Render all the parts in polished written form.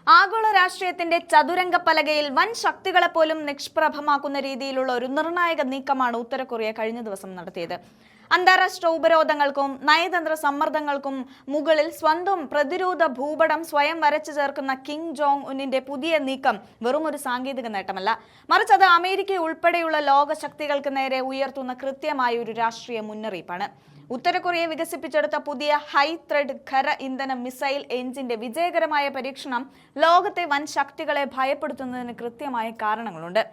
ആഗോള രാഷ്ട്രീയത്തിന്റെ ചതുരംഗ പലകയിൽ വൻ ശക്തികളെ പോലും നിഷ്പ്രഭമാക്കുന്ന രീതിയിലുള്ള ഒരു നിർണായക നീക്കമാണ് ഉത്തര കൊറിയ കഴിഞ്ഞ ദിവസം നടത്തിയത്. അന്താരാഷ്ട്ര ഉപരോധങ്ങൾക്കും നയതന്ത്ര സമ്മർദ്ദങ്ങൾക്കും മുകളിൽ സ്വന്തം പ്രതിരോധ ഭൂപടം സ്വയം വരച്ചു ചേർക്കുന്ന കിം ജോങ് ഉന്നിന്റെ പുതിയ നീക്കം വെറും ഒരു സാങ്കേതിക നേട്ടമല്ല, മറിച്ച് അത് അമേരിക്ക ഉൾപ്പെടെയുള്ള ലോകശക്തികൾക്ക് നേരെ ഉയർത്തുന്ന കൃത്യമായ ഒരു രാഷ്ട്രീയ മുന്നറിയിപ്പാണ്. ഉത്തര കൊറിയ വികസിപ്പിച്ചെടുത്ത പുതിയ ഹൈ ത്രെഡ് ഖര ഇന്ധന മിസൈൽ എഞ്ചിന്റെ വിജയകരമായ പരീക്ഷണം ലോകത്തെ വൻ ശക്തികളെ ഭയപ്പെടുത്തുന്നതിന് കൃത്യമായ കാരണങ്ങളുണ്ട്.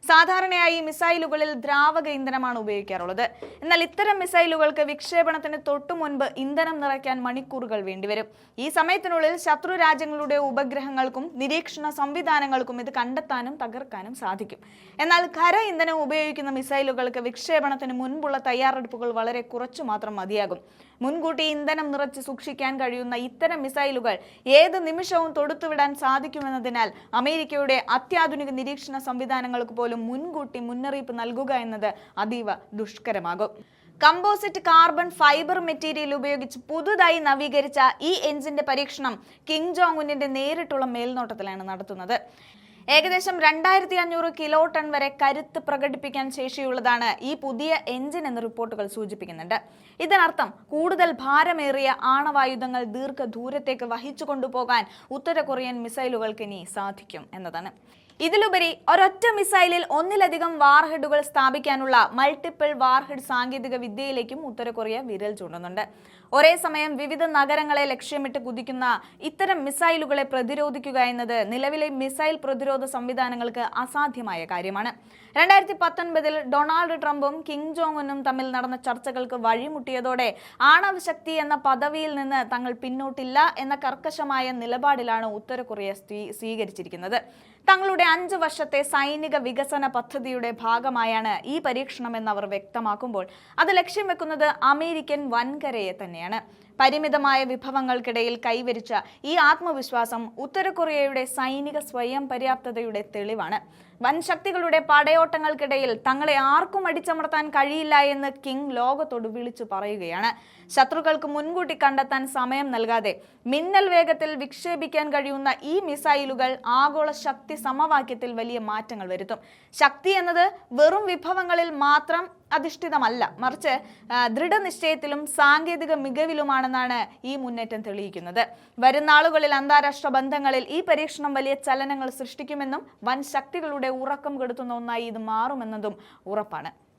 സാധാരണയായി മിസൈലുകളിൽ ദ്രാവക ഇന്ധനമാണ് ഉപയോഗിക്കാറുള്ളത്. എന്നാൽ ഇത്തരം മിസൈലുകൾക്ക് വിക്ഷേപണത്തിന് തൊട്ടു മുൻപ് ഇന്ധനം നിറയ്ക്കാൻ മണിക്കൂറുകൾ വേണ്ടിവരും. ഈ സമയത്തിനുള്ളിൽ ശത്രു രാജ്യങ്ങളുടെ ഉപഗ്രഹങ്ങൾക്കും നിരീക്ഷണ സംവിധാനങ്ങൾക്കും ഇത് കണ്ടെത്താനും തകർക്കാനും സാധിക്കും. എന്നാൽ ഖര ഇന്ധനം ഉപയോഗിക്കുന്ന മിസൈലുകൾക്ക് വിക്ഷേപണത്തിന് മുൻപുള്ള തയ്യാറെടുപ്പുകൾ വളരെ കുറച്ചു മാത്രം മതിയാകും. മുൻകൂട്ടി ഇന്ധനം നിറച്ച് സൂക്ഷിക്കാൻ കഴിയുന്ന ഇത്തരം മിസൈലുകൾ ഏത് നിമിഷവും തൊടുത്തുവിടാൻ സാധിക്കുമെന്നതിനാൽ അമേരിക്കയുടെ അത്യാധുനിക നിരീക്ഷണ സംവിധാനങ്ങൾക്ക് പോലും മുൻകൂട്ടി മുന്നറിയിപ്പ് നൽകുക എന്നത് അതീവ ദുഷ്കരമാകും. കമ്പോസിറ്റ് കാർബൺ ഫൈബർ മെറ്റീരിയൽ ഉപയോഗിച്ച് പുതുതായി നവീകരിച്ച ഈ എഞ്ചിന്റെ പരീക്ഷണം കിം ജോങ് ഉന്നിന്റെ നേരിട്ടുള്ള മേൽനോട്ടത്തിലാണ് നടത്തുന്നത്. ഏകദേശം 2500 കിലോ ടൺ വരെ കരുത്ത് പ്രകടിപ്പിക്കാൻ ശേഷിയുള്ളതാണ് ഈ പുതിയ എഞ്ചിൻ എന്ന് റിപ്പോർട്ടുകൾ സൂചിപ്പിക്കുന്നുണ്ട്. ഇതിനർത്ഥം കൂടുതൽ ഭാരമേറിയ ആണവായുധങ്ങൾ ദീർഘദൂരത്തേക്ക് വഹിച്ചു കൊണ്ടുപോകാൻ ഉത്തര കൊറിയൻ മിസൈലുകൾക്ക് ഇനി സാധിക്കും എന്നതാണ്. ഇതിലുപരി ഒരൊറ്റ മിസൈലിൽ ഒന്നിലധികം വാർഹെഡുകൾ സ്ഥാപിക്കാനുള്ള മൾട്ടിപ്പിൾ വാർഹെഡ് സാങ്കേതിക വിദ്യയിലേക്കും ഉത്തര കൊറിയ വിരൽ ചൂണ്ടുന്നുണ്ട്. ഒരേ സമയം വിവിധ നഗരങ്ങളെ ലക്ഷ്യമിട്ട് കുതിക്കുന്ന ഇത്തരം മിസൈലുകളെ പ്രതിരോധിക്കുക എന്നത് നിലവിലെ മിസൈൽ പ്രതിരോധ സംവിധാനങ്ങൾക്ക് അസാധ്യമായ കാര്യമാണ്. 2019 ഡൊണാൾഡ് ട്രംപും കിം ജോങ് ഉന്നും തമ്മിൽ നടന്ന ചർച്ചകൾക്ക് വഴിമുട്ടിയതോടെ ആണവശക്തി എന്ന പദവിയിൽ നിന്ന് തങ്ങൾ പിന്നോട്ടില്ല എന്ന കർക്കശമായ നിലപാടിലാണ് ഉത്തര കൊറിയ സ്വീകരിച്ചിരിക്കുന്നത്. തങ്ങളുടെ 5 വർഷത്തെ സൈനിക വികസന പദ്ധതിയുടെ ഭാഗമായാണ് ഈ പരീക്ഷണമെന്ന് അവർ വ്യക്തമാക്കുമ്പോൾ അത് ലക്ഷ്യം വെക്കുന്നത് അമേരിക്കൻ വൻകരയെ തന്നെയാണ്. പരിമിതമായ വിഭവങ്ങൾക്കിടയിൽ കൈവരിച്ച ഈ ആത്മവിശ്വാസം ഉത്തര കൊറിയയുടെ സൈനിക സ്വയം പര്യാപ്തതയുടെ തെളിവാണ്. വൻ ശക്തികളുടെ പടയോട്ടങ്ങൾക്കിടയിൽ തങ്ങളെ ആർക്കും അടിച്ചമർത്താൻ കഴിയില്ല എന്ന് കിം ലോകത്തോട് വിളിച്ചു പറയുകയാണ്. ശത്രുക്കൾക്ക് മുൻകൂട്ടി കണ്ടെത്താൻ സമയം നൽകാതെ മിന്നൽ വേഗത്തിൽ വിക്ഷേപിക്കാൻ കഴിയുന്ന ഈ മിസൈലുകൾ ആഗോള ശക്തി സമവാക്യത്തിൽ വലിയ മാറ്റങ്ങൾ വരുത്തും. ശക്തി എന്നത് വെറും വിഭവങ്ങളിൽ മാത്രം അധിഷ്ഠിതമല്ല, മറിച്ച് ദൃഢനിശ്ചയത്തിലും സാങ്കേതിക മികവിലുമാണെന്നാണ് ഈ മുന്നേറ്റം തെളിയിക്കുന്നത്. വരും നാളുകളിൽ അന്താരാഷ്ട്ര ബന്ധങ്ങളിൽ ഈ പരീക്ഷണം വലിയ ചലനങ്ങൾ സൃഷ്ടിക്കുമെന്നും വൻ ശക്തികളുടെ ഉറക്കം കെടുത്തുന്ന ഒന്നായി ഇത് മാറുമെന്നതും ഉറപ്പാണ്.